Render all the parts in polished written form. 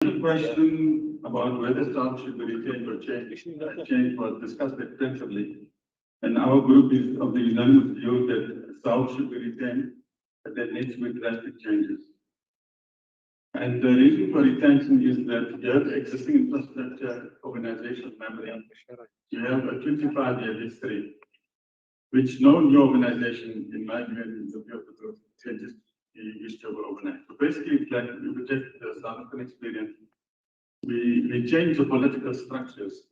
The question about whether staff should be retained or change was discussed extensively. And our group is of the unanimous view that staff should be retained, but there needs to be drastic changes. And the reason for retention is that you have existing infrastructure organization memory. You have a 25-year history, which no new organization, in my view, in the view of the group, can just used to organize. So basically, it's like we project the South African experience. We change the political structures,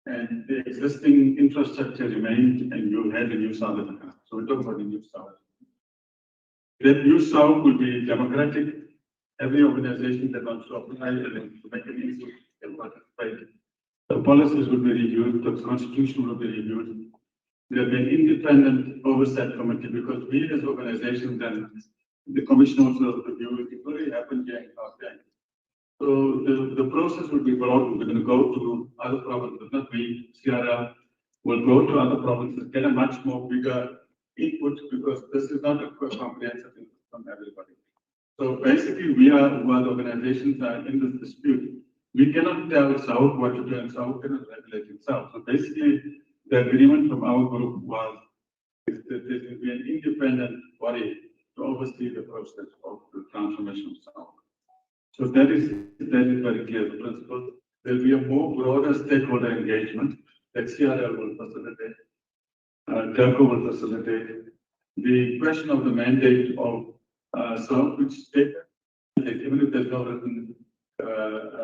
and the existing infrastructure remained, and you had a new South Africa. So we're talking about the new South. That new South will be democratic. Every organization that wants to apply and to make an input can participate. The policies will be reviewed, the constitution will be reviewed. There will be an independent oversight committee because we as organizations and the commission also review it. It already happened during our time. So the process will be broad. We're going to go to other provinces, not we, CLR will go to other provinces, get a much more bigger input because this is not a comprehensive input from everybody. So basically, we are the organizations are in this dispute. We cannot tell South what to do, and South cannot regulate itself. So basically, the agreement from our group was that there will be an independent body to oversee the process of the transformation of South. So that is very clear, the principle. There will be a more broader stakeholder engagement that CLR will facilitate, Telco will facilitate. The question of the mandate of South, which state, even if there's no written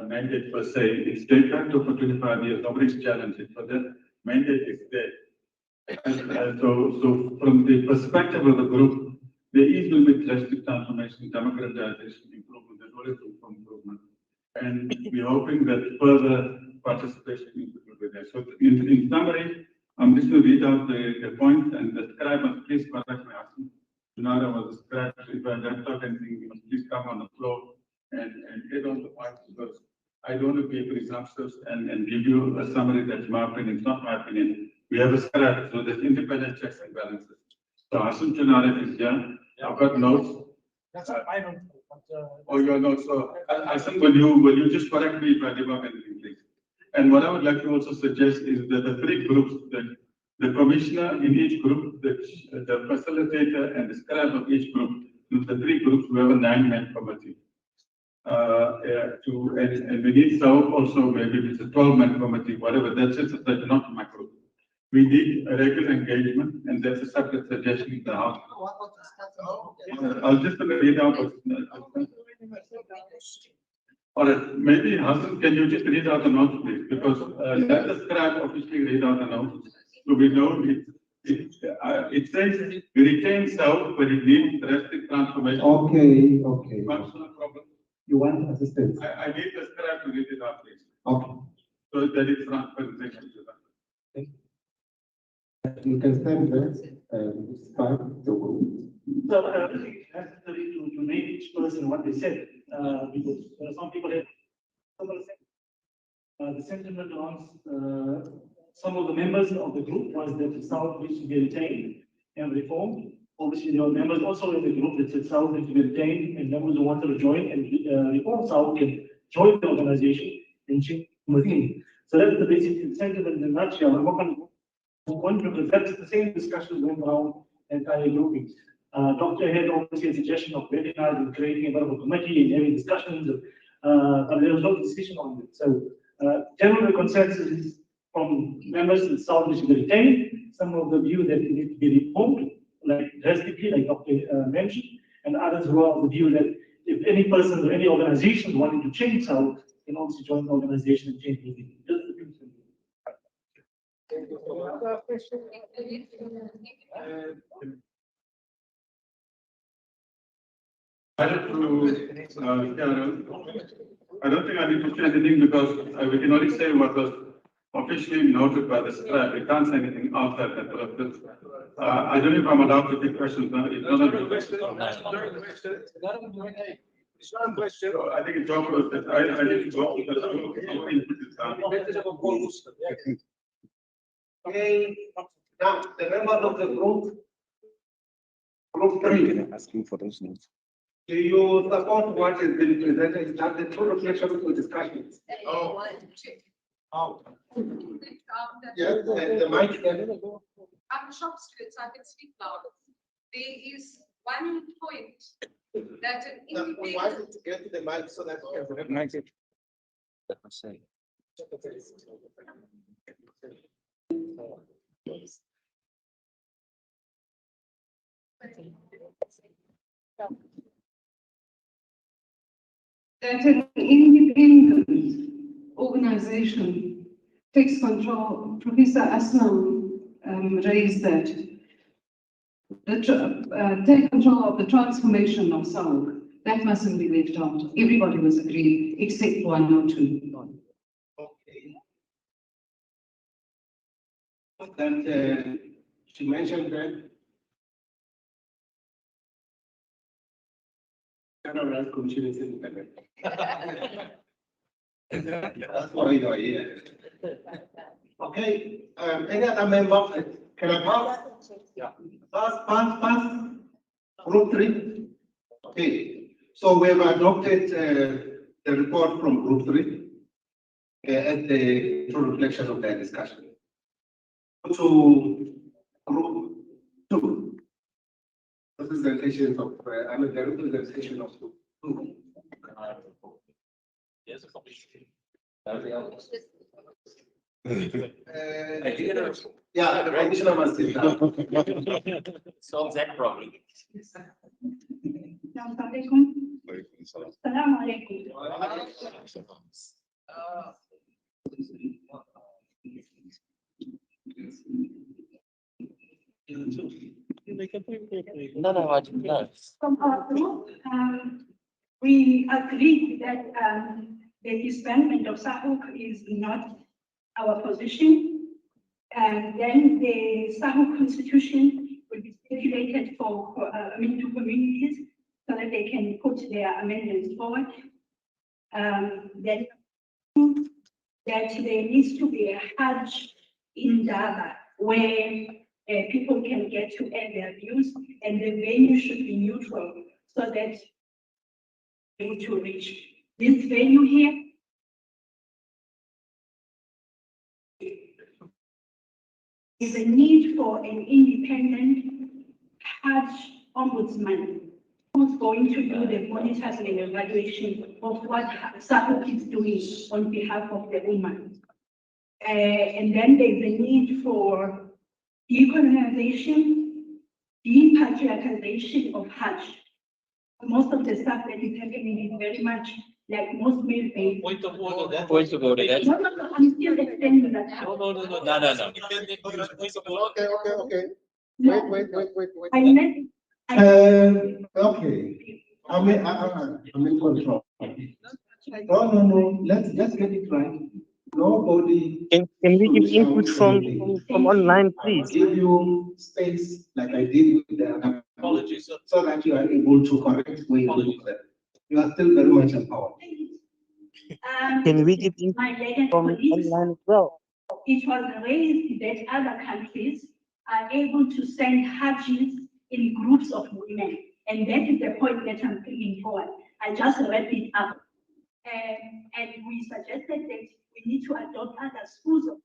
mandate per se, it's de facto for 25 years, nobody's challenged it, but that mandate is there. And so from the perspective of the group, there is going to be drastic transformation, democratization, improvement, there's always room for improvement. And we're hoping that further participation will be there. So in summary, I'm just going to read out the points and the scribe must please correct my answer. Junara was scribe. If I left out anything, you must please come on the floor and hit on the points because I don't want to be presumptuous and give you a summary that's my opinion. It's not my opinion. We have a scribe, so there's independent checks and balances. So Hassan Junara is here. I've got notes. That's my notes. Oh, your notes. So Hassan, will you just correct me if I leave out anything, please? And what I would like to also suggest is that the three groups, the commissioner in each group, the facilitator and the scribe of each group, the three groups, we have a 9-man committee. And we need South also, maybe it's a 12-man committee, whatever, that's just that's not my group. We need a regular engagement, and that's a separate suggestion in the House. I'll just read out. All right, maybe Hassan, can you just read out the notes, please? Because let the scribe officially read out the notes. So we know it says we retain South, but it needs drastic transformation. Okay. Functional problem. You want assistance? I need the scribe to read it out, please. Okay. So that it's transparent. You can stand there and start the group. So I don't think it's necessary to name each person what they said, because some people have the sentiment amongst some of the members of the group was that the South needs to be retained and reformed. Obviously, there were members also in the group that said South needs to be retained, and members who wanted to join and reform South can join the organization and change within. So that's the basic sentiment in a nutshell. I'm not going to go on because that's the same discussion going around entire groupings. Dr. had obviously a suggestion of webinars and creating a bit of a committee and having discussions, but there was no decision on it. So, general consensus is from members that South needs to be retained, some of the view that it needs to be reformed, like drastically, like Dr. mentioned, and others who are of the view that if any person or any organization wanting to change South can also join the organization and change it. I don't think I need to say anything because we can only say what was officially noted by the scribe. We can't say anything outside that. I don't know if I'm allowed to take questions now. It's not a question. It's not a question. So I think it's over. I need to go. Okay. Now, the members of the group 3. Asking for those notes. Do you support what has been presented? Is that the true reflection of the discussions? Oh. Oh. Yes, the mic there. I'm shocked still, so I can speak now. There is one point that an Why independent. don't you get to the mic so that you can recognize it? That an independent organization takes control. Professor Aslam raised that. Take control of the transformation of Sauk. That mustn't be left out. Everybody was agreed, except one or two. Okay. That she mentioned that. General Commission is independent. That's why you are here. Okay, any other member? Can I pass? Yeah. Pass. Group 3. Okay, so we have adopted the report from Group 3 as the true reflection of their discussion. To Group 2. Representation of, the representation of 2. Yes, a copy. Yeah, the commissioner must sit down. Solves that problem. Assalamu alaikum. No. From our group, we agreed that the disbandment of Sahuk is not our position. And then the Sahuk constitution will be circulated to communities so that they can put their amendments forward. Then that there needs to be a Hajj in Daba where people can get to air their views, and the venue should be neutral so that able to reach this venue here. Is a need for an independent Hajj ombudsman who's going to do the monitoring and evaluation of what Sahuk is doing on behalf of the woman. And then there's a need for decolonization, depatriarchization of Hajj. Most of the stuff that is happening is very much like most male-based. Point of order, that. Point of order, that. No, I'm still extending that. No. Okay. No, Wait. I meant. Okay. I'm in control. No. Let's get it right. Nobody. Can we give input from online, I will please? give you space like I did with the other. Apologies. So that you are able to correct where you look at. You are still very much empowered. Can we give input My legal from colleagues, online as well? it was raised that other countries are able to send Hajjis in groups of women. And that is the point that I'm bringing forward. I just read it up. And we suggested that we need to adopt other schools of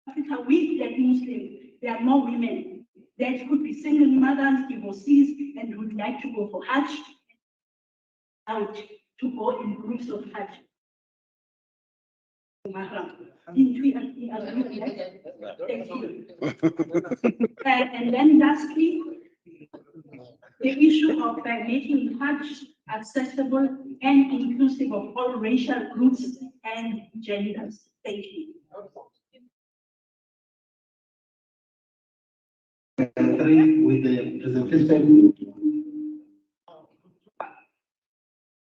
Africa with that Muslim. There are more women that could be single mothers, divorcees, and would like to go for Hajj, out to go in groups of Hajj. Thank you. And then lastly, the issue of making Hajj accessible and inclusive of all racial groups and genders. Thank you. Three with the presentation.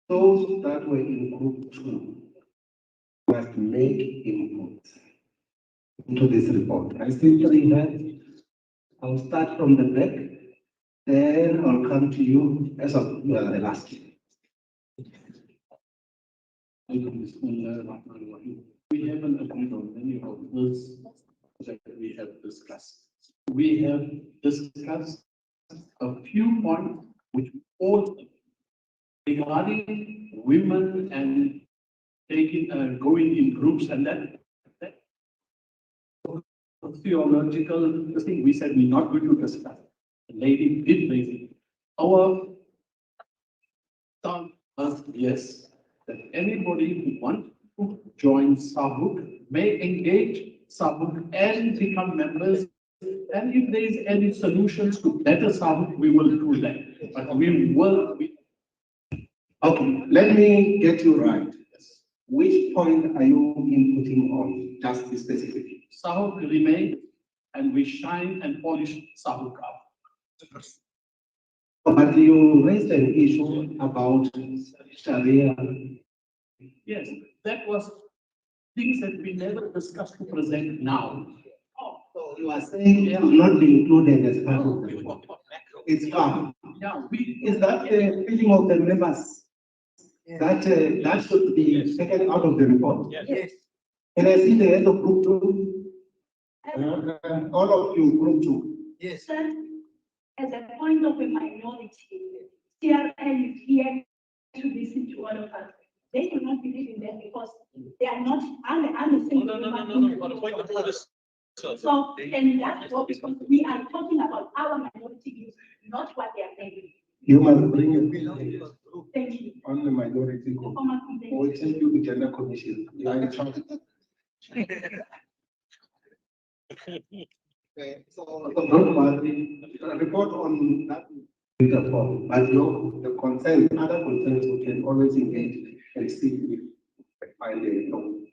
Those that were in group 2 must make input into this report. I see 3 hands. I'll start from the back, then I'll come to you as of the last. We haven't agreed on many of those that we have discussed. We have discussed a few points which all regarding women and going in groups and that theological thing, we said we're not going to discuss. The lady did raise it. Our thought was yes, that anybody who wants to join Sabuk may engage Sabuk and become members. And if there is any solutions to better Sabuk, we will do that. But Okay, let me get you right. Which point are you inputting on, just specifically? Sabuk remain and we shine and polish Sabuk up. But you raised an issue about Sharia. Yes, that was things that we never discussed to present now. So you are saying it will not be included as part of the report. It's fine. Yeah, Is that the feeling of the members? That that should be taken out of the report? Yes. Can I see the head of group two? All of you, group two. Yes. Sir, as a point of a minority, CLR is here to listen to all of us. They do not believe in that because they are not understanding. No. For the point of order. So, and that's what, because we are talking about our minority views, not what they are saying. You must bring a bill Thank you. on the minority The group. former complaint. Or send you the gender commission. You are in charge. Okay, so don't worry, report on that. But no, the concerns, other concerns, we can always engage and see if we find a problem.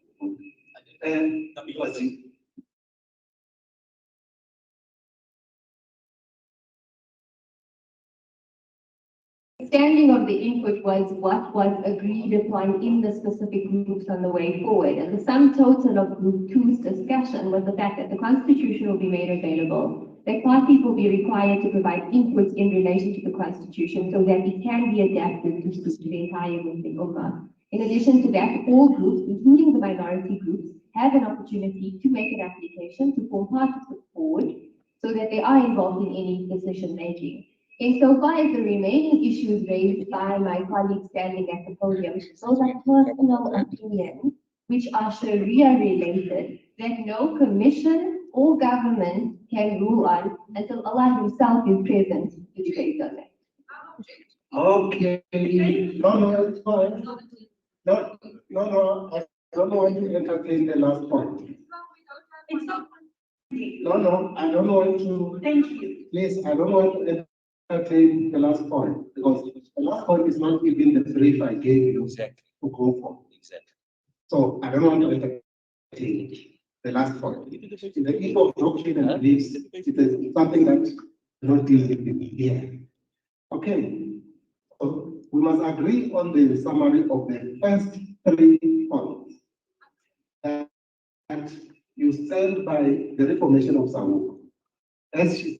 Understanding of the input was what was agreed upon in the specific groups on the way forward. And the sum total of Group 2's discussion was the fact that the Constitution will be made available, that parties will be required to provide input in relation to the Constitution so that it can be adapted to suit the entire Muslim Ummah. In addition to that, all groups, including the minority groups, have an opportunity to make an application to form part of the board so that they are involved in any decision making. Insofar as the remaining issues raised by my colleagues standing at the podium, those are personal opinions which are Sharia related, that no commission or government can rule on until Allah Himself is present to debate on that. Okay, no, it's fine. No, I don't want to entertain the last point. It's not. No, I don't want to. Thank you. Please, I don't want to entertain the last point because the last point is not even the brief I gave you to go for. Exactly. So I don't want to entertain the last point. In the issue of doctrine and beliefs, it is something that not deal with here. Okay. So we must agree on the summary of the first 3 points. And you stand by the reformation of Sawu. As she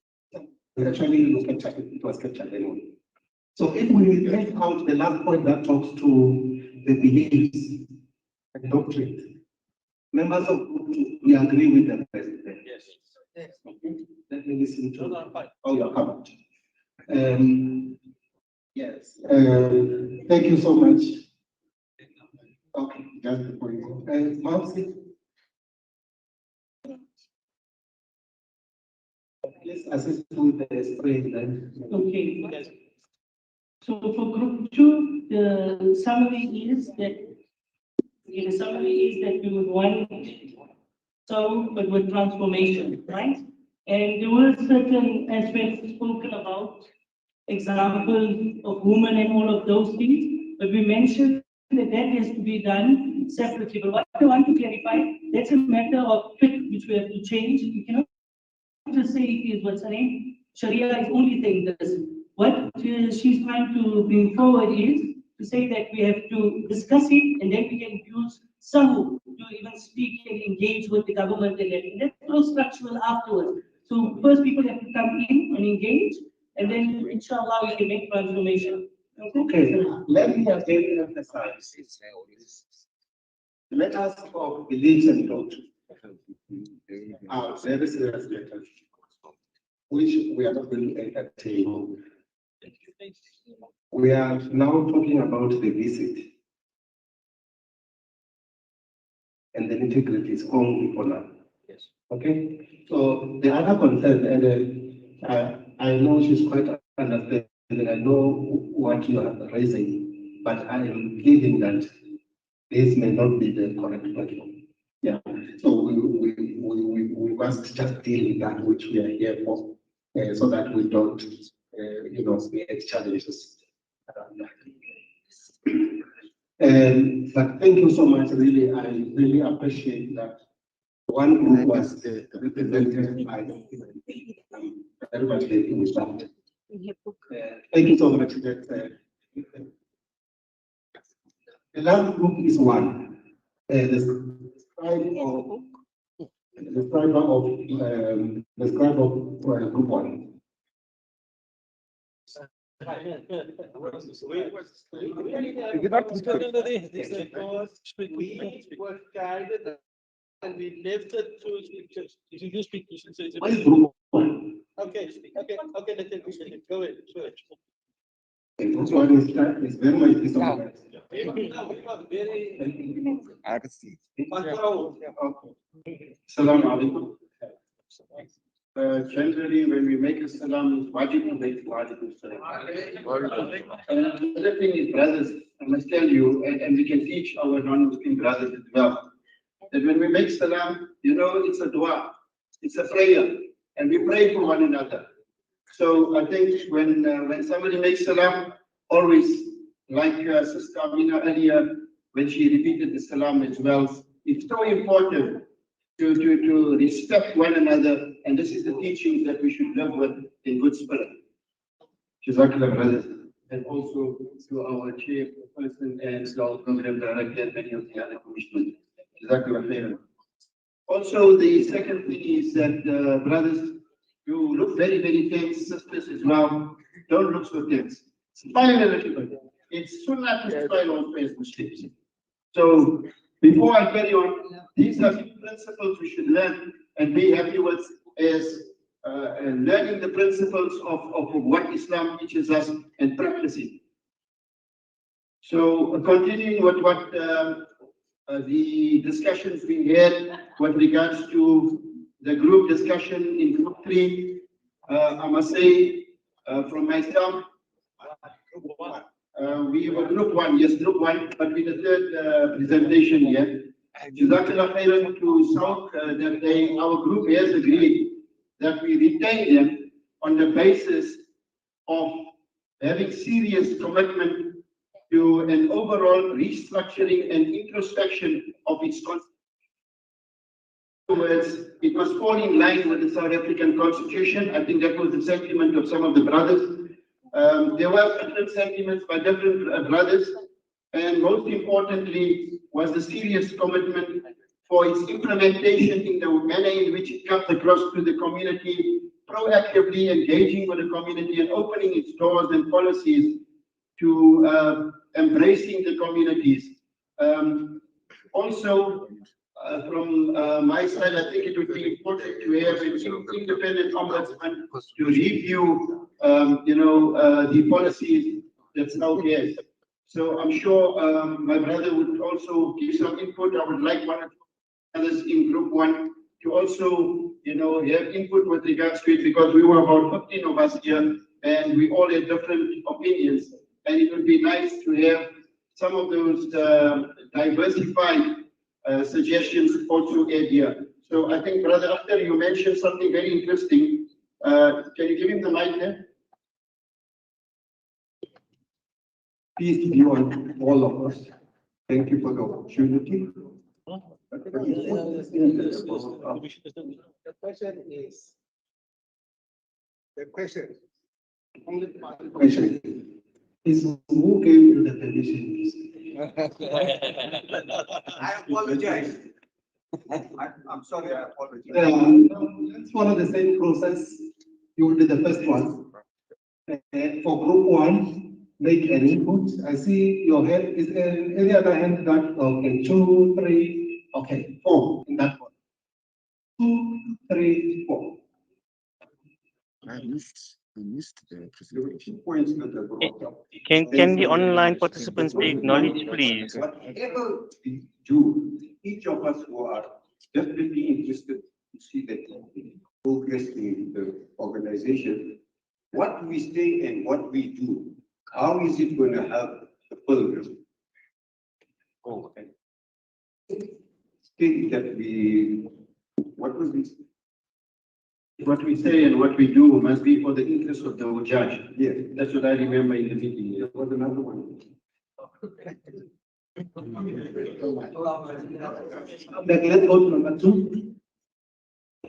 actually it was captured anyway. So if we take out the last point that talks to the beliefs and doctrine, members of group 2, we agree with the president. Yes. Okay. Let me listen to. No, fine. Oh, you're covered. Yes. Thank you so much. Okay, just before you go. Mamsi. Please assist with the screen then. Okay. So for group 2, the summary is that we would want some, but with transformation, right? And there were certain aspects spoken about, example of women and all of those things, but we mentioned that has to be done separately. But what I want to clarify, that's a matter of fit which we have to change. We cannot just say it is what's her name. Sharia is only saying this. What she's trying to bring forward is to say that we have to discuss it and then we can use Sahu to even speak and engage with the government and that. That's all structural afterwards. So first people have to come in and engage and then inshallah we can make transformation. Okay, let me again emphasize. Matters of beliefs and doctrine are very serious matters, which we are not going to entertain We are now talking about the visit. And the integrity is only for now. Yes. Okay, so the other concern, and I know she's quite understanding, I know what you are raising, but I am pleading that this may not be the correct platform. Yeah, so we must just deal with that which we are here for, so that we don't, create challenges around that. But thank you so much, really, I really appreciate that. One group was represented by very much happy with that. Thank you so much. The last group is one. The scribe of group one. We were guided and we left it to, if you speak, you should say. What is group one? Okay, let them go ahead. Group one is very much disorganized. Assalamu alaikum. Generally, when we make a salam, it's wajib to make wajib salam. And the other thing is, brothers, I must tell you, and we can teach our non-Muslim brothers as well, that when we make salam, it's a dua, it's a prayer, and we pray for one another. So I think when somebody makes salam, always, like Sister Amina earlier, when she repeated the salam as well, it's so important to respect one another, and this is the teachings that we should live with in good spirit. Jazakallah, brothers, and also to our chairperson and to our program director and many of the other commissioners. Jazakallah khairan. Also, the second thing is that, brothers, you look very, very tense, sisters as well. Don't look so tense. Smile a little bit. It's sunnah to smile also as Muslims. So, before I carry on, these are the principles we should learn and be happy with as learning the principles of what Islam teaches us and practicing. So, continuing with what the discussions we had with regards to the group discussion in group 3, I must say from myself, we were group 1, yes, group 1, but with the third presentation here. Jazakallah khairan to South that our group has agreed that we retain them on the basis of having serious commitment to an overall restructuring and introspection of its constitution. In other words, it must fall in line with the South African Constitution. I think that was the sentiment of some of the brothers. There were different sentiments by different brothers, and most importantly was the serious commitment for its implementation in the manner in which it comes across to the community, proactively engaging with the community and opening its doors and policies to embracing the communities. Also, from my side, I think it would be important to have an independent ombudsman to review, the policies that South has. So I'm sure my brother would also give some input. I would like one of the others in group 1 to also, have input with regards to it, because we were about 15 of us here and we all had different opinions. And it would be nice to have some of those diversified suggestions also add here. So I think, brother, after you mentioned something very interesting, can you give him the mic there? Peace be on all of us. Thank you for the opportunity. The question is who gave you the permission? I apologize. I'm sorry, I apologize. Let's follow the same process. You will be the first one. For group 1, make an input. I see your hand. Is there any other hand that? Okay, 2, 3, okay, 4 in that one. 2, 3, 4. Points that are brought up. Can the online participants be acknowledged, please? Whatever we do, each of us who are definitely interested to see the progress in the organization, what we say and what we do, how is it going to help the pilgrim? Oh, okay. State that what was this? What we say and what we do must be for the interest of the judge. Yes, That's what I remember in the meeting. there was another one. Then let's go to number 2.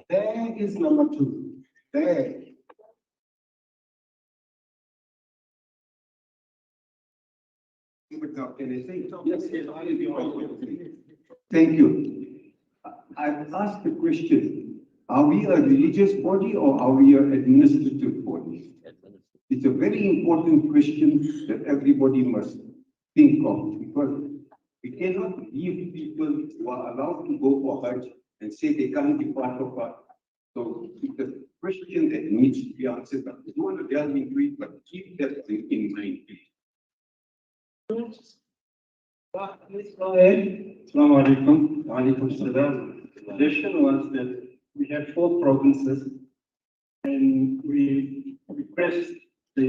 There is number 2. There. But now, can I say? Yes, yes, I will be Thank you. I've asked the question, are we a religious body or are we an administrative body? It's a very important question that everybody must think of, because we cannot leave people who are allowed to go for Hajj and say they can't be part of us. So it's a question that needs to be answered. I don't want to delve into it, but keep that thing in mind, please. Assalamu alaikum. Wa alaikum salam. The suggestion was that we have 4 provinces and we request the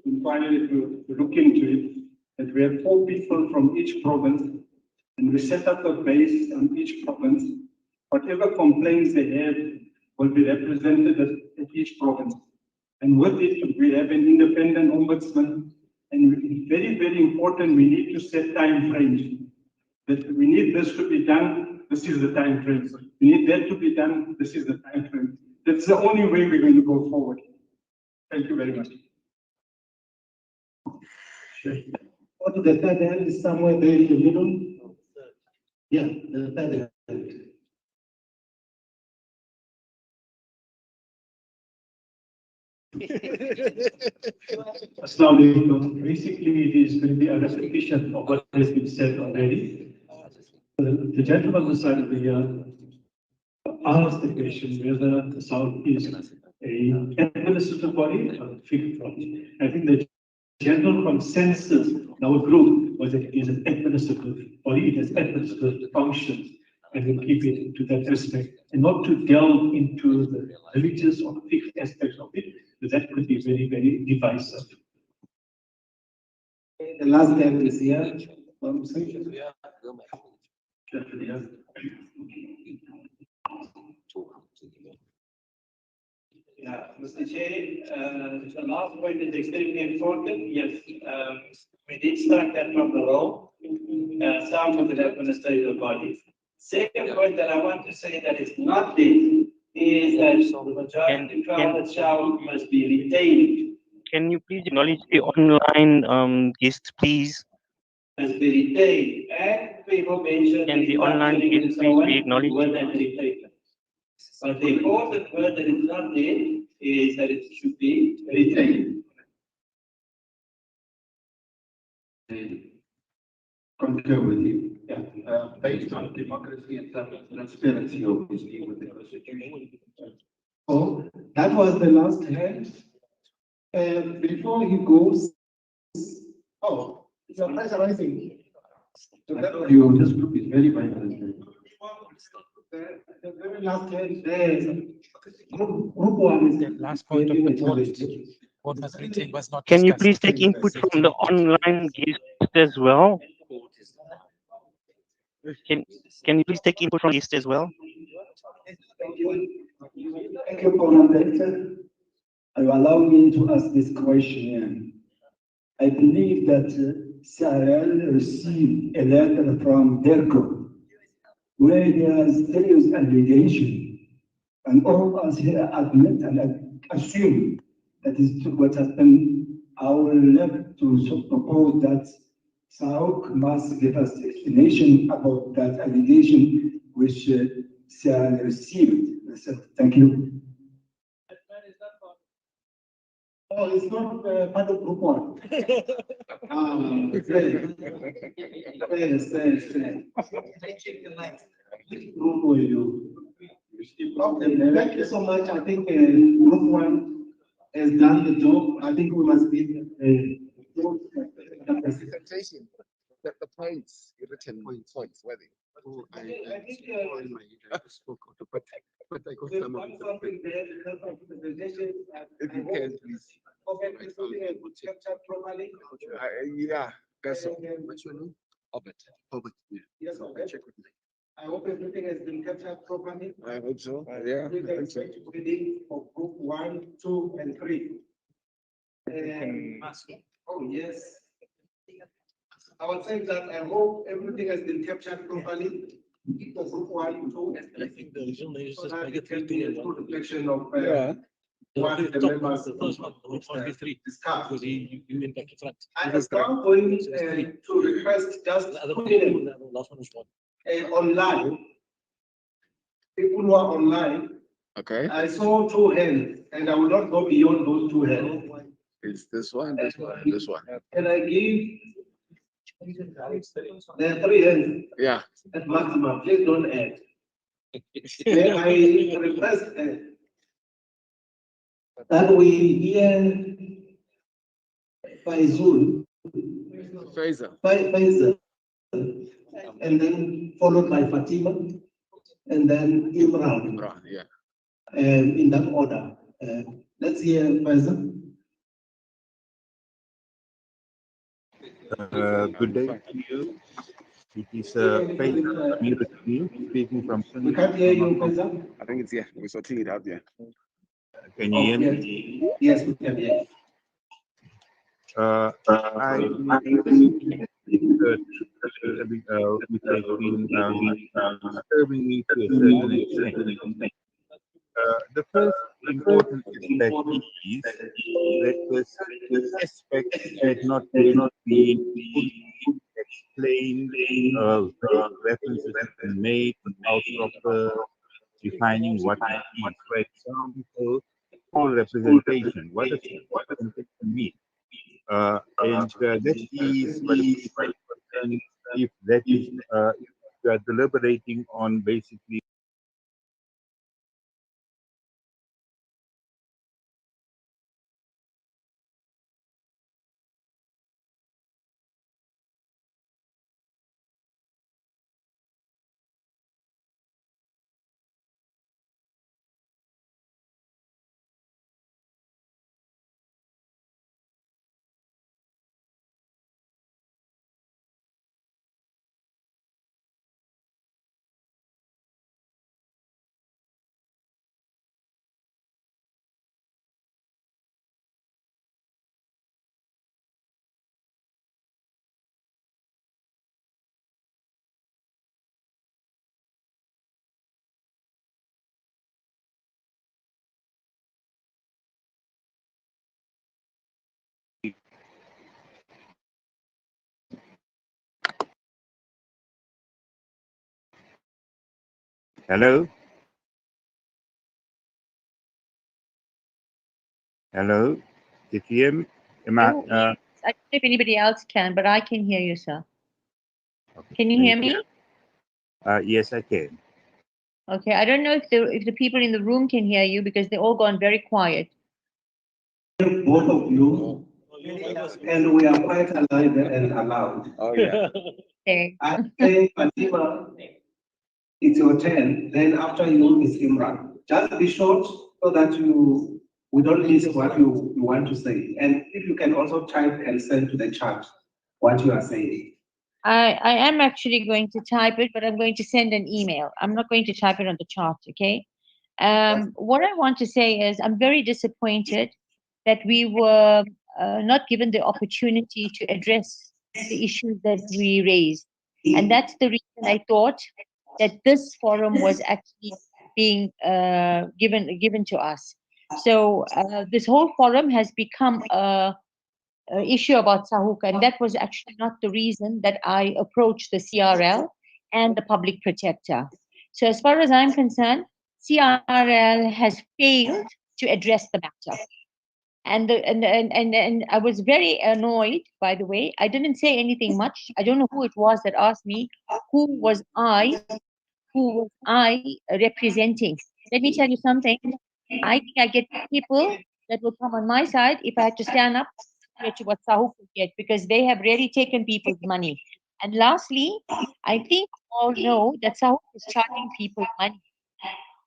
inquiry to look into it, that we have 4 people from each province and we set up a base on each province. Whatever complaints they have will be represented at each province. And with it, we have an independent ombudsman. And it's very, very important, we need to set time frames. That we need this to be done, this is the time frame. We need that to be done, this is the time frame. That's the only way we're going to go forward. Thank you very much. What the third hand is somewhere there in the middle? Yeah, the third hand. Assalamu alaikum. Basically, it is going to be a repetition of what has been said already. The gentleman on the side of the asked the question whether the South is a administrative body or a fiqh body. I think the general consensus in our group was that it is an administrative body, it has administrative functions, and we'll keep it to that respect, and not to delve into the religious or fiqh aspects of it, because that could be very, very divisive. The last hand is here. Yeah, Mr. Chair, the last point is extremely important. Yes, we did start that from the row, some of the administrative bodies. Second point that I want to say that is not there is that the majority crowd itself must be retained. Can you please acknowledge the online guest, please? Must be retained, and people mentioned. Can the online guest please be acknowledged? Word and retained. But the important word that is not there is that it should be retained. Concur with you. Yeah, based on democracy and transparency, obviously, with the constitution. Oh, that was the last hand. Before he goes, oh, it's a pressurizing. You, this group is very vibrant. The very last hand there, group 1 is the last point of the board. Board was retained, was not. Can you discussed. please take input from the online guest as well? Can you please take input from guest as well? Thank you. Thank you, Director. You allow me to ask this question. I believe that CLR received a letter from DERCO where there is serious allegation, and all of us here admit and assume that is what happened. I will love to propose that SAOC must give us explanation about that allegation which CLR received. Thank you. Oh, it's not part of group 1. Group will you. Okay, thank you so much. I think group 1 has done the job. I think we must be. Presentation, the points, written points, were they? Oh, I spoke to, but I got some of Something there because of the presentation. if you can, please. Everything has been captured properly. Yeah, that's all. What's your name? Obert. Obert, yeah. Yes, I'll okay. check with me. I hope everything has been captured properly. I hope so, yeah. We can expect reading for group 1, 2, and 3. Oh, yes. I was saying that I hope everything has been captured properly for group 1, 2. I think the original name is So just that make it it can 3 be a 3 full and 1. reflection of Yeah. what the members The first one, the 1 3 discussed. because you went back to front. I am now going to request just The other 2 one, minutes the last one was 1. online. People who are online, Okay, I saw 2 hands, and I will not go beyond those 2 hands. it's this one, this one, this one. And I give the 3 hands Yeah. at maximum, please don't add. May I request that we hear Faizul, Fraser. Faisal, and then followed by Fatima, and then Imran, Imran, yeah. in that order. Let's hear Faisal. Good day to you. It is Faisal Community speaking from. We can't hear you, Faisal. I think it's, yeah, we're sorting it out, yeah. Can you hear me? Yes, we can hear. I which has been disturbing me to a certain extent. The first important aspect is that this aspect had not been fully explained, references have been made without proper defining what it is. For example, full representation. What does representation mean? And that is what is quite concerned if that is we are deliberating on basically hello. Hello, did you hear me? Am I, I don't know if anybody else can, but I can hear you, sir. Can you hear me? yes, I can. Okay, I don't know if the people in the room can hear you because they're all gone very quiet. Both of you, and we are quite alive and allowed. Oh, yeah. Okay. I say, Fatima, it's your turn. Then after you is Imran. Just be short so that we don't miss what you want to say. And if you can also type and send to the chat what you are saying. I am actually going to type it, but I'm going to send an email. I'm not going to type it on the chart, okay? What I want to say is I'm very disappointed that we were not given the opportunity to address the issues that we raised. And that's the reason I thought that this forum was actually being given to us. So this whole forum has become a issue about Sahuk, and that was actually not the reason that I approached the CRL and the public protector. So as far as I'm concerned, CRL has failed to address the matter. And I was very annoyed, by the way. I didn't say anything much. I don't know who it was that asked me, who was I representing? Let me tell you something. I think I get people that will come on my side if I had to stand up to what Sahuk would get, because they have really taken people's money. And lastly, I think you all know that Sahuk is charging people money.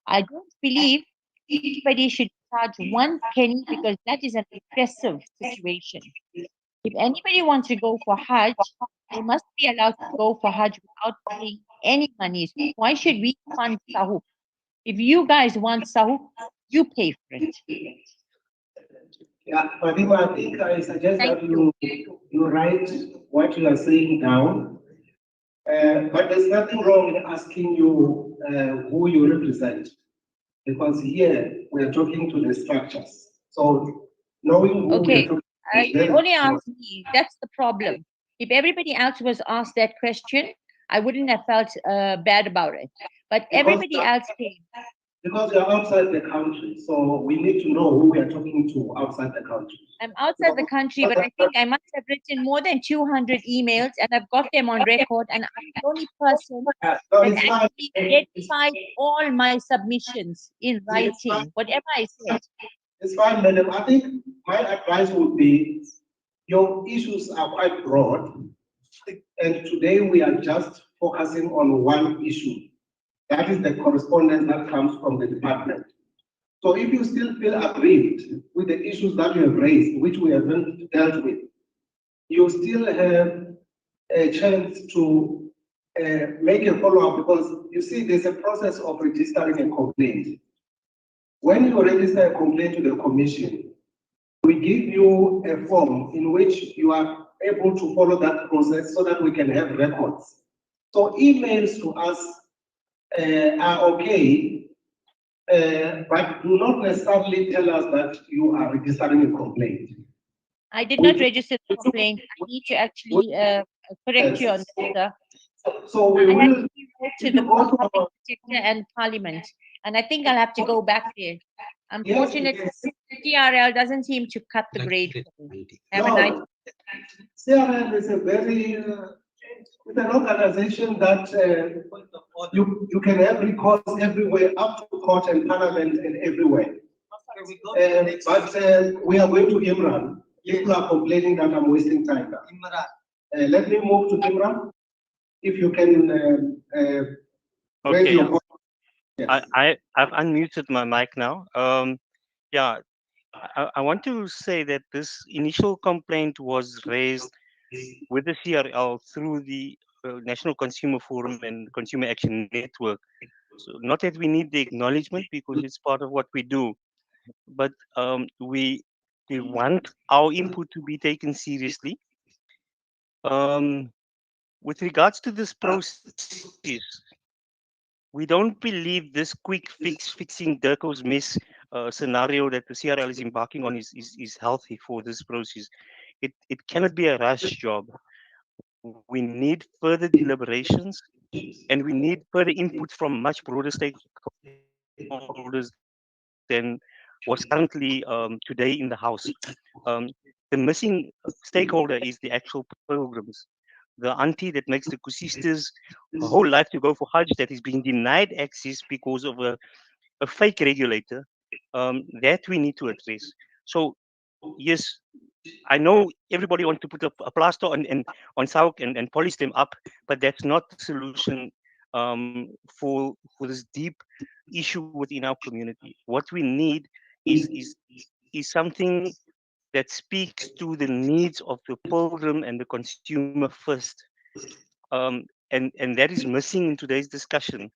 I don't believe anybody should charge 1 penny, because that is an oppressive situation. If anybody wants to go for Hajj, they must be allowed to go for Hajj without paying any money. Why should we fund Sahuk? If you guys want Sahuk, you pay for it. Yeah, Fatima, I think I suggest that you write what you are saying down. But there's nothing wrong in asking you who you represent, because here we are talking to the structures. So knowing who we are Okay, talking to is you very only important. asked me. That's the problem. If everybody else was asked that question, I wouldn't have felt bad about it. But everybody else came. Because you're outside the country, so we need to know who we are talking to outside the country. I'm outside the country, but I think I must have written more than 200 emails, and I've got them on record. And I'm the only person that actually identified all my submissions in writing, whatever I said. It's fine, madam. I think my advice would be, your issues are quite broad, and today we are just focusing on one issue. That is the correspondence that comes from the department. So if you still feel aggrieved with the issues that you have raised, which we haven't dealt with, you still have a chance to make a follow-up, because you see there's a process of registering a complaint. When you register a complaint to the commission, we give you a form in which you are able to follow that process so that we can have records. So emails to us are okay, but do not necessarily tell us that you are registering a complaint. I did not register the complaint. I need to actually correct you on that, sir. So we I will actually wrote to the public sector and parliament, and I think I'll have to go back there. Unfortunately, CRL doesn't seem to cut the grade for me. Have a nice. CRL is a very, it's an organization that you can have recourse everywhere, up to court and parliament and everywhere. But we are going to Imran. People are complaining that I'm wasting time now. Let me move to Imran. If you can raise Okay, your voice. Yes. I've unmuted my mic now. Yeah, I want to say that this initial complaint was raised with the CRL through the National Consumer Forum and Consumer Action Network. So not that we need the acknowledgement, because it's part of what we do, but we want our input to be taken seriously. With regards to this process, we don't believe this quick fixing Durko's mess scenario that the CRL is embarking on is healthy for this process. It cannot be a rush job. We need further deliberations, and we need further input from much broader stakeholders than was currently today in the House. The missing stakeholder is the actual pilgrims, the auntie that makes the kusistas a whole life to go for Hajj, that is being denied access because of a fake regulator, that we need to address. So, yes, I know everybody wants to put a plaster on Sauk and polish them up, but that's not the solution for this deep issue within our community. What we need is something that speaks to the needs of the pilgrim and the consumer first, and that is missing in today's discussion.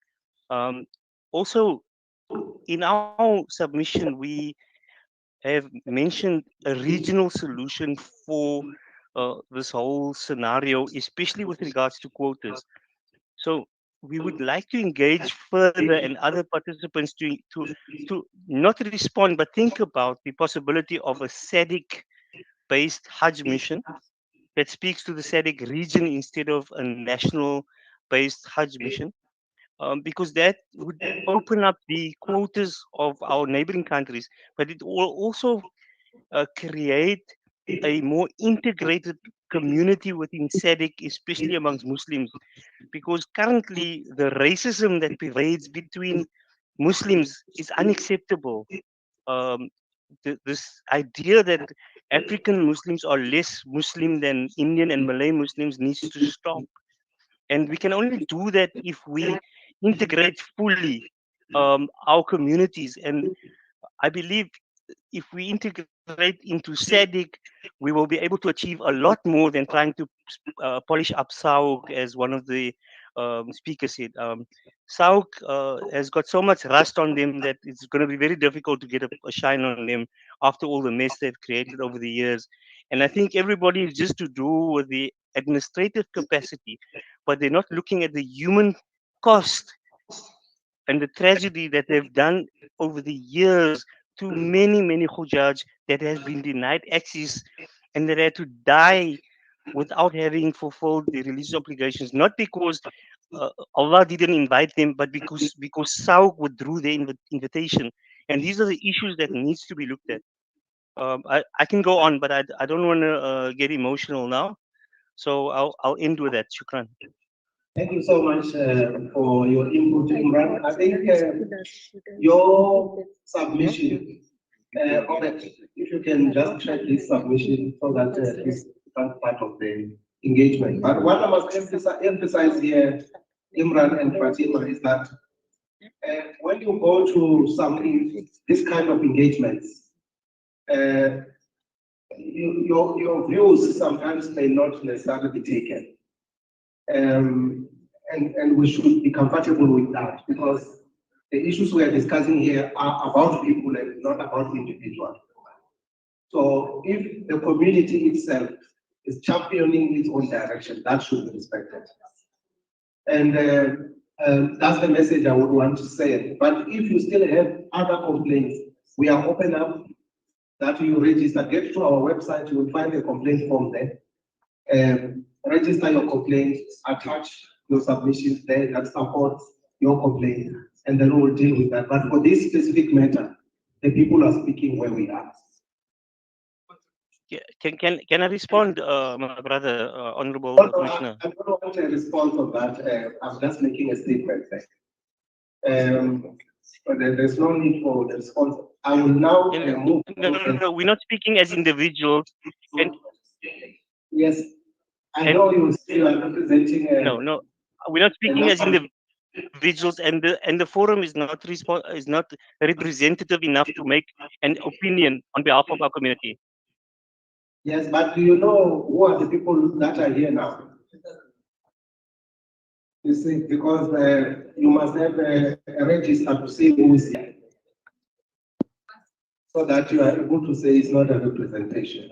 Also, in our submission, we have mentioned a regional solution for this whole scenario, especially with regards to quotas. So we would like to engage further and other participants to not respond, but think about the possibility of a SADC-based Hajj mission that speaks to the SADC region instead of a national-based Hajj mission, because that would open up the quotas of our neighboring countries, but it will also create a more integrated community within SADC, especially amongst Muslims, because currently the racism that pervades between Muslims is unacceptable. this idea that African Muslims are less Muslim than Indian and Malay Muslims needs to stop. And we can only do that if we integrate fully our communities. And I believe if we integrate into SADC, we will be able to achieve a lot more than trying to polish up SAUK, as one of the speakers said. SAUK has got so much rust on them that it's going to be very difficult to get a shine on them after all the mess they've created over the years. And I think everybody is just to do with the administrative capacity, but they're not looking at the human cost and the tragedy that they've done over the years to many, many Hujjaj that has been denied access and that had to die without having fulfilled the religious obligations, not because Allah didn't invite them, but because Sauk withdrew their invitation. And these are the issues that needs to be looked at. I can go on, but I don't want to get emotional now. So I'll end with that. Shukran. Thank you so much for your input, Imran. I think your submission, if you can just check this submission so that this becomes part of the engagement. But what I must emphasize here, Imran and Fatima, is that when you go to this kind of engagements, your views sometimes may not necessarily be taken. And we should be comfortable with that, because the issues we are discussing here are about people and not about individuals. So if the community itself is championing its own direction, that should be respected. And that's the message I would want to say. But if you still have other complaints, we are open up that you register. Get to our website, you will find a complaint form there. Register your complaint, attach your submissions there that supports your complaint, and then we'll deal with that. But for this specific matter, the people are speaking where we are. Yeah, can I respond, my brother, Honorable Commissioner? I don't want a response on that. I'm just making a statement there. But there's no need for the response. I will now move. No, we're not speaking as individuals. And yes, I know you are representing. No, we're not speaking as individuals, and the forum is not representative enough to make an opinion on behalf of our community. Yes, but do you know who are the people that are here now? You see, because you must have a register to see who is here, so that you are able to say it's not a representation.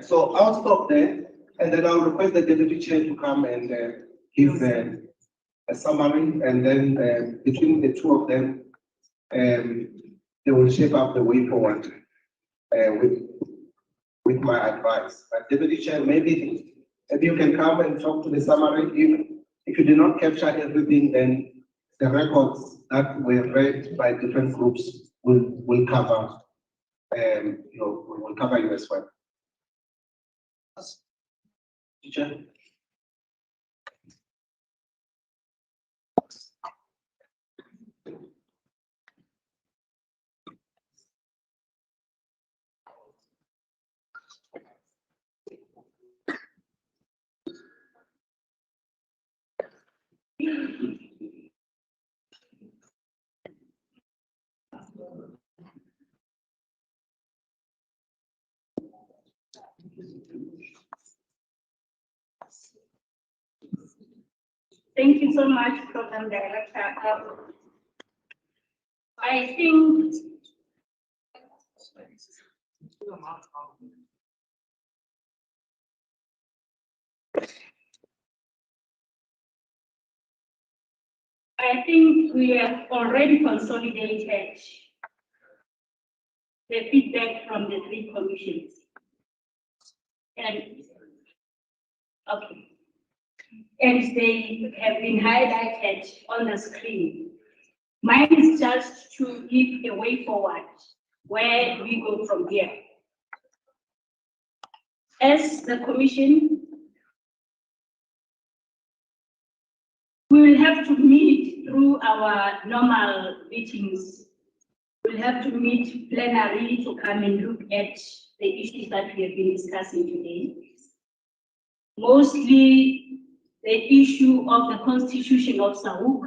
So I'll stop there, and then I'll request the deputy chair to come and give a summary, and then between the two of them, they will shape up the way forward with my advice. But deputy chair, maybe you can come and talk to the summary. If you did not capture everything, then the records that were read by different groups will cover will cover you as well. Teacher. Thank you so much, Program Director. I think we have already consolidated the feedback from the three commissions. And okay. And they have been highlighted on the screen. Mine is just to give a way forward where we go from here. As the commission, we will have to meet through our normal meetings we'll have to meet plenary to come and look at the issues that we have been discussing today. Mostly the issue of the constitution of SAUK.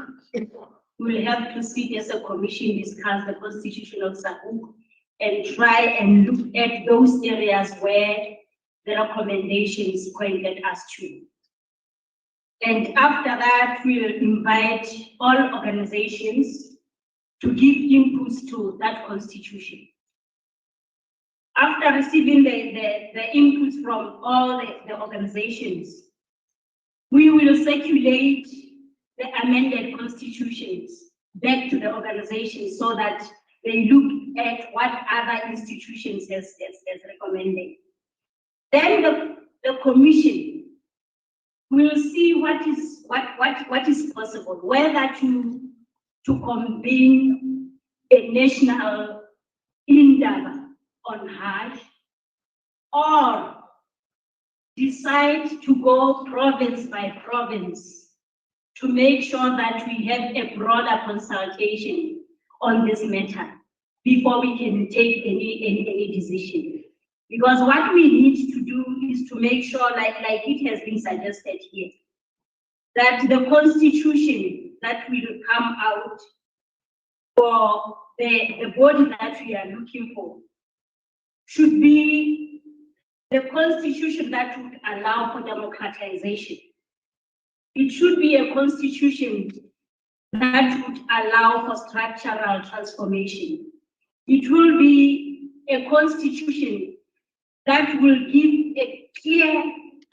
We'll have to sit as a commission, discuss the constitution of SAUK and try and look at those areas where the recommendations pointed us to. And after that, we'll invite all organizations to give inputs to that constitution. After receiving the inputs from all the organizations, we will circulate the amended constitutions back to the organizations so that they look at what other institutions has recommended. Then the commission will see what is possible, whether to convene a national indaba on Hajj, or decide to go province by province to make sure that we have a broader consultation on this matter before we can take any decision. Because what we need to do is to make sure, like it has been suggested here, that the constitution that will come out for the body that we are looking for should be the constitution that would allow for democratization. It should be a constitution that would allow for structural transformation. It will be a constitution that will give a clear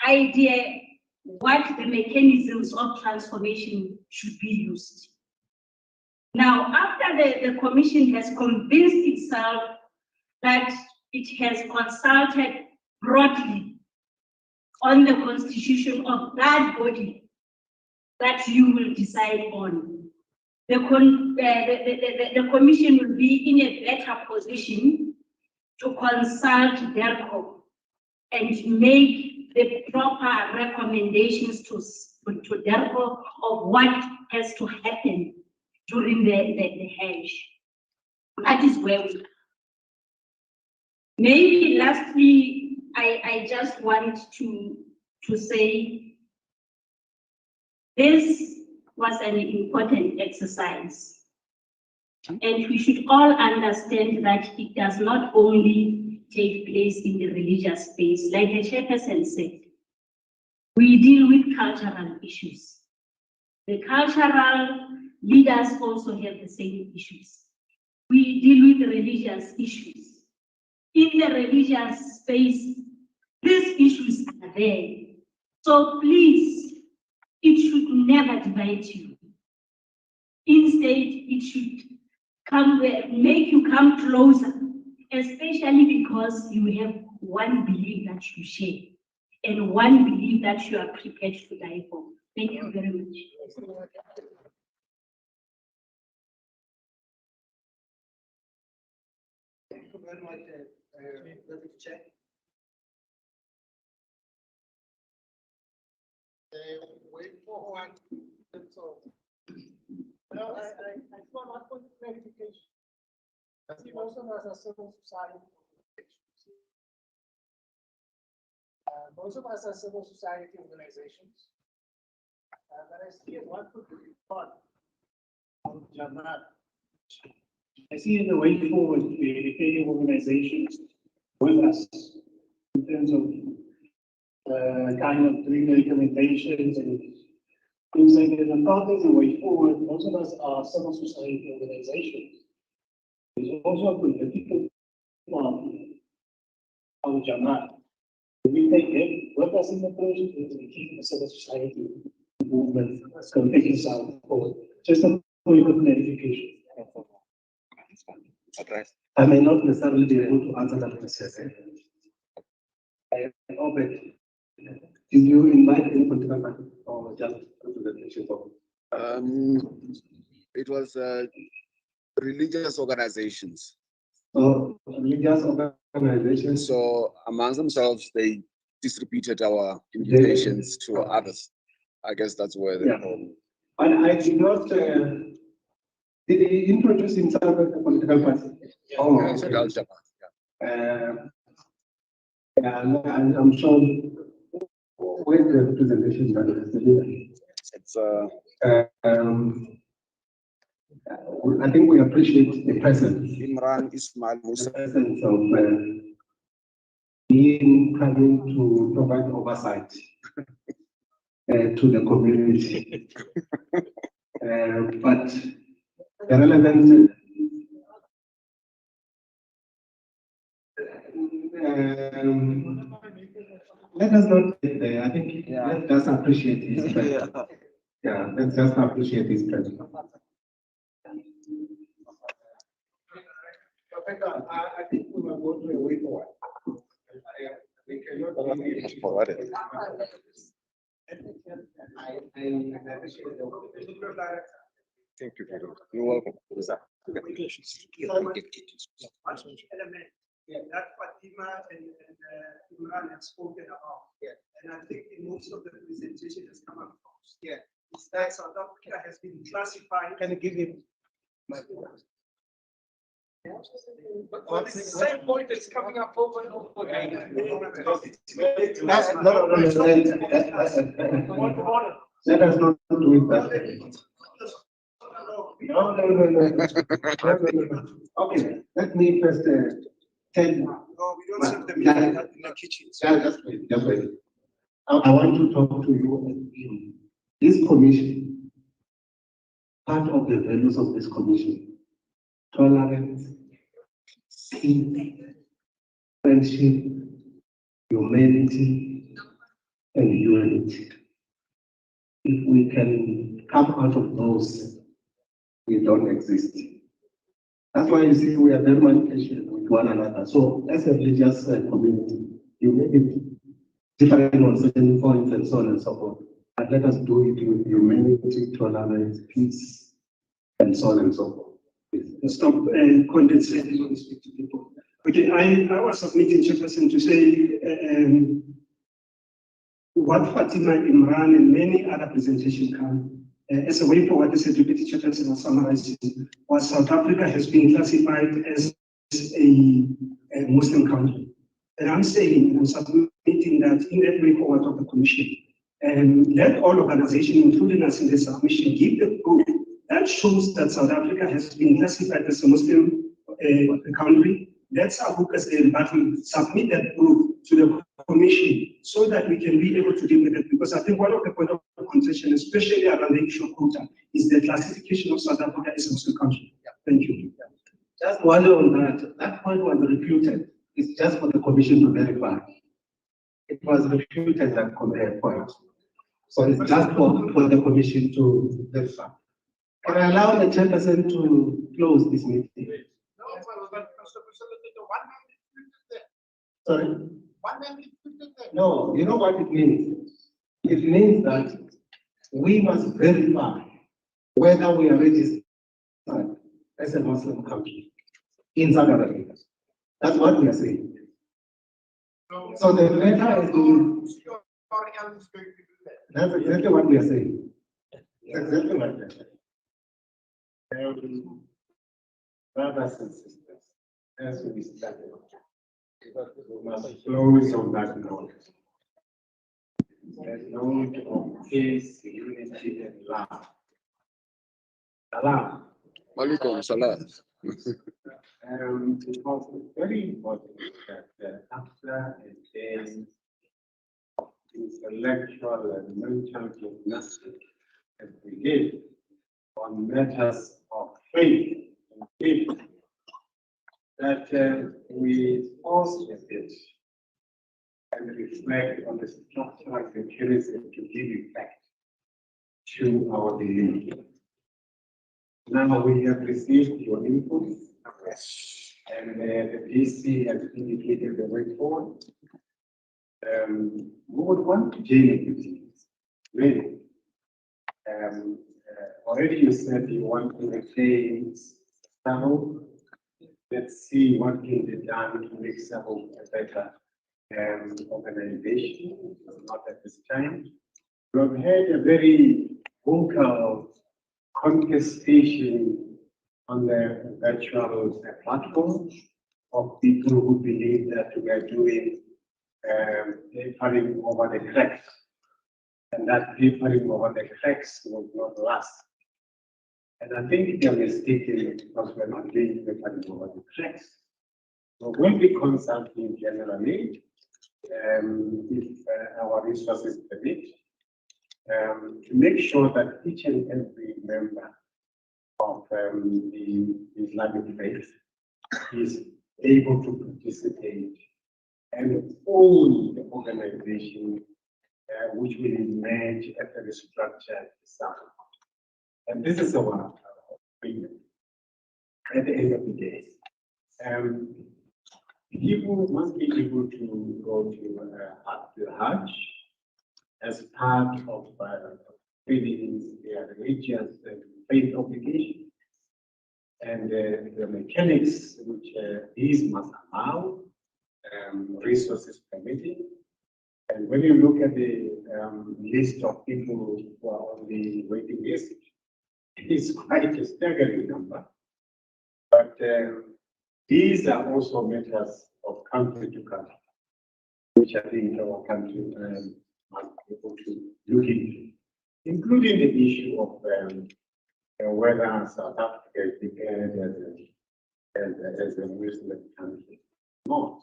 idea what the mechanisms of transformation should be used. Now, after the commission has convinced itself that it has consulted broadly on the constitution of that body that you will decide on, the commission will be in a better position to consult DERCO and make the proper recommendations to DERCO of what has to happen during the Hajj. That is where we are. Maybe lastly, I just want to say this was an important exercise. And we should all understand that it does not only take place in the religious space. Like the chairperson said, we deal with cultural issues. The cultural leaders also have the same issues. We deal with religious issues. In the religious space, these issues are there. So please, it should never divide you. Instead, it should make you come closer, especially because you have one belief that you share and one belief that you are prepared to die for. Thank you very much. Thank you very much, Chair. Way forward. So, well, I just want one clarification. See, most of us are civil society organizations. Most of us are civil society organizations. But I see it, what could be part of Jamaat. I see in the way forward, the educating organizations with us in terms of kind of doing the recommendations and things like that. And part of the way forward, most of us are civil society organizations. There's also a political party of Jamaat. We take them with us in the process and we keep the civil society movement taking us out forward. Just a point of clarification. I may not necessarily be able to answer that question. I hope it. Did you invite any political party or just representation of? It was religious organizations. So religious organizations. So amongst themselves, they distributed our invitations to others. I guess that's where they come. And I did not Did he introduce himself as a political party? Yeah, Oh, I said okay. Al Jamaat. Yeah, I'm sure when the representation done, It's I think we appreciate the presence. Imran Ismail The Musa. presence of being coming to provide oversight to the community. But the relevant let us not get there. I think let's just appreciate his presence. Yeah, let's just appreciate his presence. I think we will go to a way forward. We cannot really Forward it. Thank you very much. You're welcome. Yeah, that Fatima and Imran have spoken about. Yeah. And I think in most of the presentation has come across. Yeah. Is that South Africa has been classified. Can you give him my but the same point is coming up over and over again. Let us not do it that way. Okay, let me first tell you. No, we don't serve them in the kitchen. Just wait. I want to talk to you. This commission, part of the values of this commission, tolerance, peace, friendship, humanity, and unity. If we can come out of those, we don't exist. That's why you see we are very much patient with one another. So as a religious community, you may be different on certain points and so on and so forth. But let us do it with humanity, tolerance, peace, and so on and so forth. Stop condescending when you speak to people. Okay, I was submitting Chairperson to say what Fatima, Imran, and many other presentations come as a way forward, as a Deputy Chairperson was summarizing, was South Africa has been classified as a Muslim country. And I'm saying, and I'm submitting that in that way forward of the Commission, and let all organizations, including us in the submission, give the proof that shows that South Africa has been classified as a Muslim country. Let's submit that proof to the Commission so that we can be able to deal with it. Because I think one of the points of contention, especially around the issue of quota, is the classification of South Africa as a Muslim country. Thank you. Just one on that. That point was refuted. It's just for the Commission to verify. It was refuted that point. So it's just for the Commission to verify. Can I allow the Chairperson to close this meeting? Sorry? No, you know what it means? It means that we must verify whether we are registered as a Muslim country in South Africa. That's what we are saying. So the letter is going. That's exactly what we are saying. Exactly what we are saying. Brothers and sisters, as we started, we must close on that note. A note of peace, unity, and love. Salam. Walaikum salam. Because it's very important that after a day of intellectual and mental gymnastics as we did on matters of faith and faith, that we pause a bit and reflect on the structural mechanism to give effect to our belief. Now we have received your input, and the PC has indicated the way forward. We would want to join with you, really. Already you said you want to retain Saho. Let's see what can be done to make Saho a better organization, not at this time. We have had a very vocal contestation on the virtual platform of people who believe that we are doing papering over the cracks, and that papering over the cracks will not last. And I think they're mistaken because we're not doing papering over the cracks. So when we consult in generally, if our resources permit, to make sure that each and every member of the Islamic faith is able to participate and own the organization which will emerge at the restructured Islam. And this is our opinion. At the end of the day, people must be able to go to the Hajj as part of filling their religious and faith obligation. And the mechanics which these must allow, resources permitting. And when you look at the list of people who are on the waiting list, it is quite a staggering number. But these are also matters of country to country, which I think our country must be able to look into, including the issue of whether South Africa is declared as a Muslim country or not.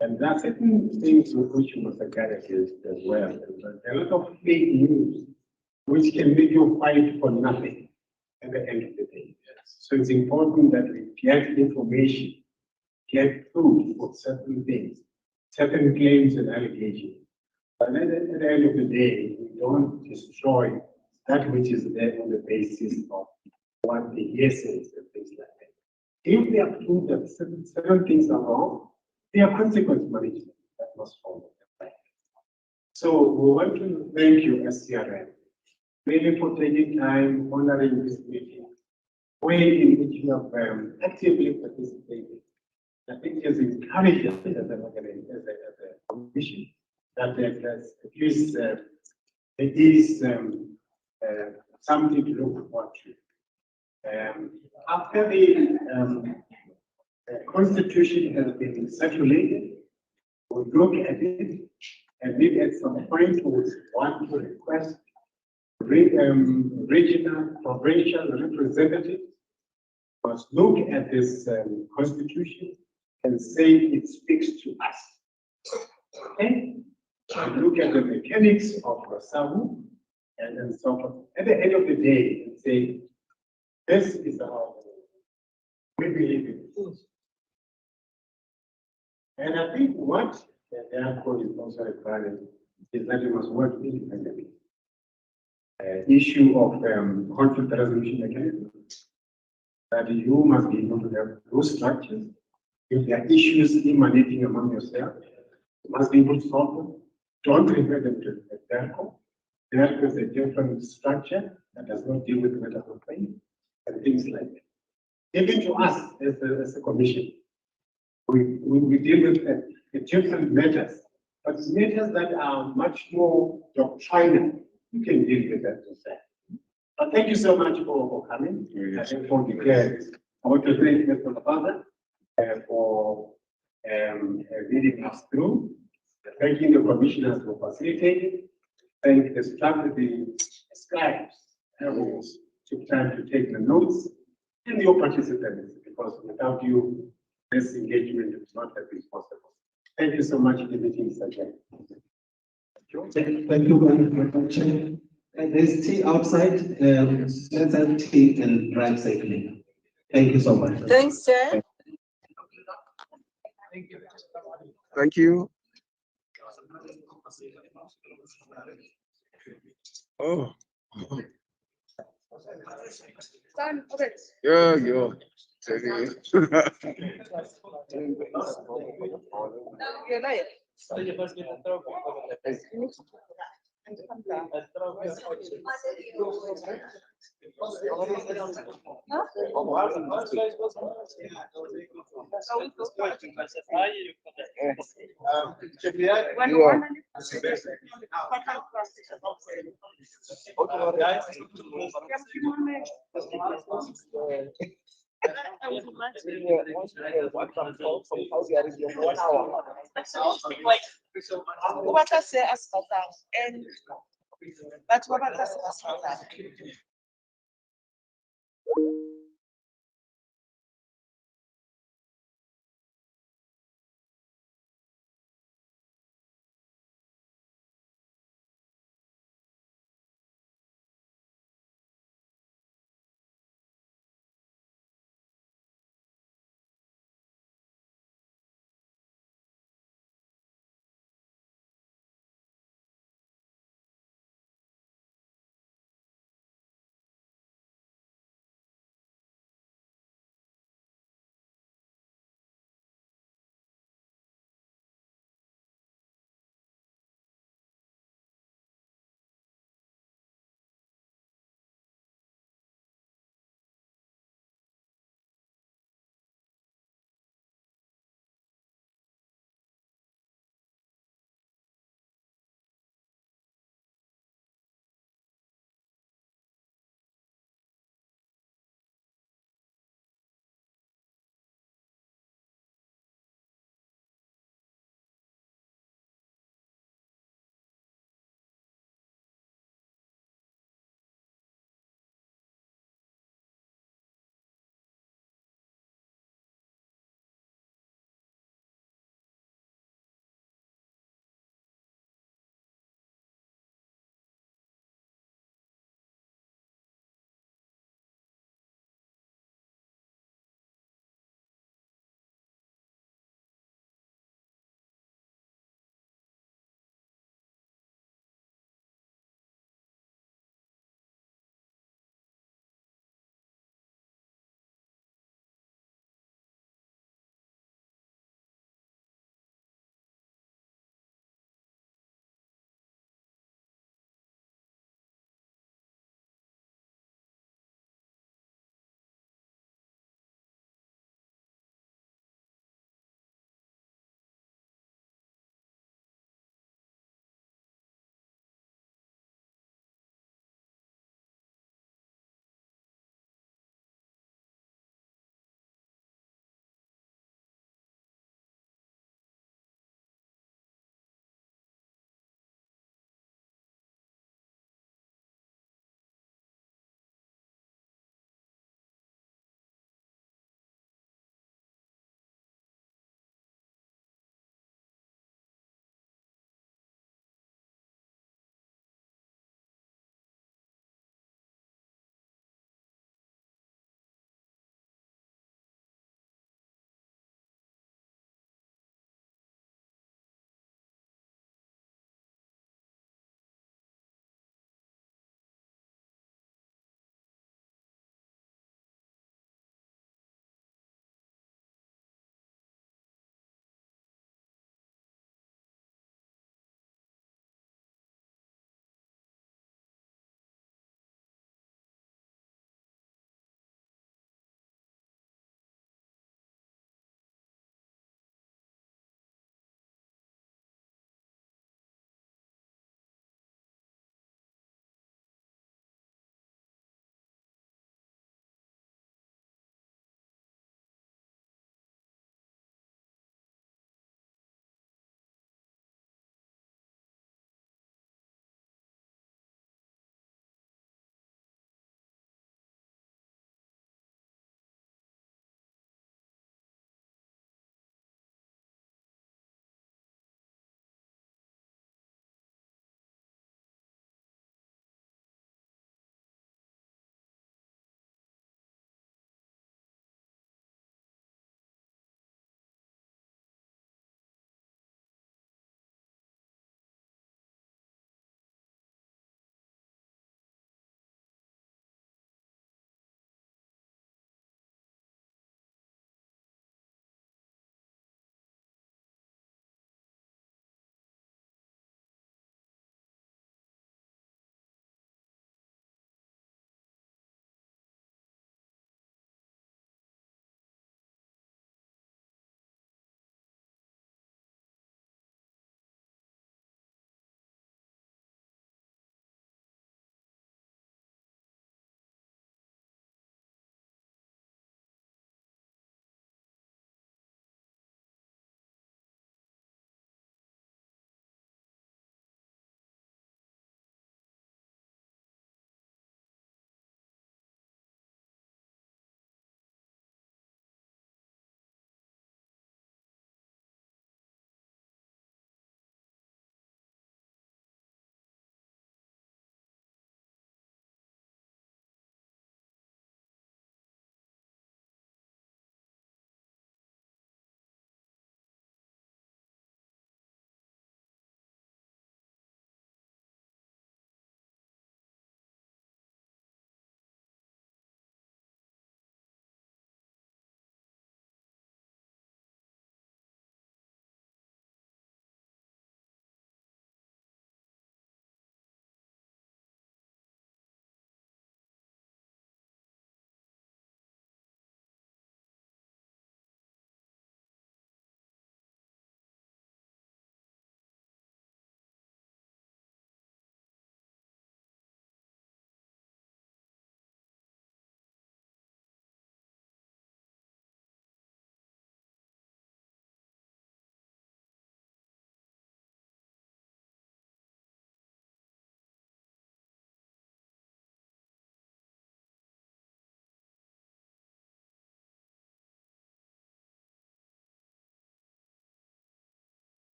And there are certain things which you must guard against as well. A lot of fake news which can make you fight for nothing at the end of the day. So it's important that we get information, get proof of certain things, certain claims and allegations. But at the end of the day, we don't destroy that which is there on the basis of what the hearsays and things like that. If they are proved that certain things are wrong, there are consequence management that must follow. So we want to thank you, SCRM, really for taking time, honoring this meeting, way in which you have actively participated. I think it has encouraged us as an organization, as a commission, that there's at least there is something to look forward to. After the constitution has been circulated, we'll look at it, and maybe at some point we want to request regional, provincial representatives must look at this constitution and say it speaks to us. Okay? And look at the mechanics of Sahu and so forth. At the end of the day, and say, this is our we believe in it. And I think what the ANCO is also requiring is that you must work independently. Issue of conflict resolution mechanism, that you must be able to have those structures. If there are issues emanating among yourself, you must be able to solve them. Don't refer them to the ANCO. The ANCO is a different structure that does not deal with matters of faith and things like that. Even to us as a commission, we deal with different matters, but matters that are much more doctrinal, you can deal with that yourself. But thank you so much for coming. I think for declaring. I want to thank Mr. Father for leading us through, thanking the commissioners for facilitating, thank the staff, the scribes who took time to take the notes, and your participants, because without you, this engagement would not have been possible. Thank you so much. The meeting is adjourned. Thank you very much. And there's tea outside. Let's have tea and drive safely. Thank you so much. Thanks, Chair. Thank you. Oh. Yeah, yeah. What I say as and that's what I say as